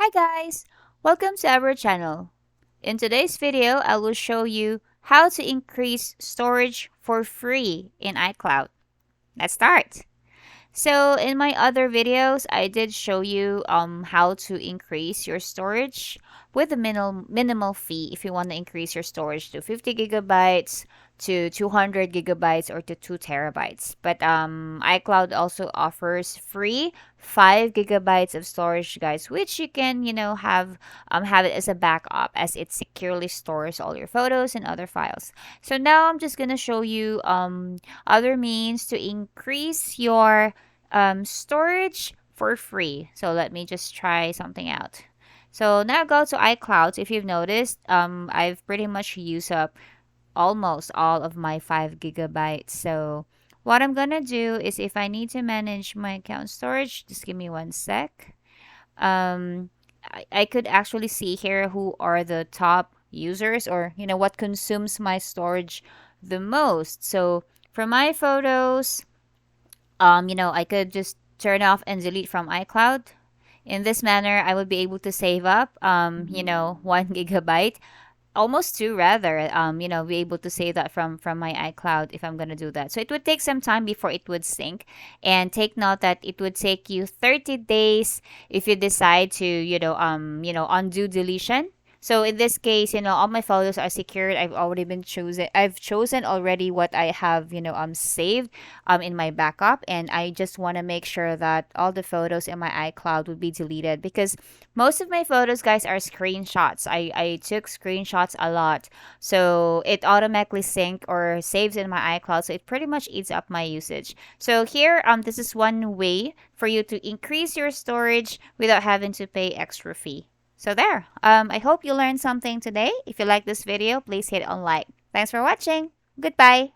Hi guys! Welcome to our channel. In today's video, I will show you how to increase storage for free in iCloud. Let's start! So in my other videos, I did show you how to increase your storage with a minimal fee if you want to increase your storage to 50 gigabytes, to 200 gigabytes, or to 2 terabytes. But iCloud also offers free 5 gigabytes of storage, guys, which you can, have it as a backup as it securely stores all your photos and other files. So now I'm just gonna show you other means to increase your storage for free. So let me just try something out. So now go to iCloud. If you've noticed, I've pretty much used up almost all of my 5 gigabytes. So what I'm gonna do is if I need to manage my account storage, just give me one sec. I could actually see here who are the top users, or what consumes my storage the most. So for my photos, I could just turn off and delete from iCloud. In this manner, I would be able to save up, 1 gigabyte, almost two rather, be able to save that from my iCloud if I'm gonna do that. So it would take some time before it would sync, and take note that it would take you 30 days if you decide to, undo deletion. So in this case, all my photos are secured. I've chosen already what I have, saved in my backup, and I just want to make sure that all the photos in my iCloud would be deleted because most of my photos, guys, are screenshots. I took screenshots a lot. So it automatically sync or saves in my iCloud. So it pretty much eats up my usage. So here, this is one way for you to increase your storage without having to pay extra fee. So there. I hope you learned something today. If you like this video, please hit on like. Thanks for watching. Goodbye.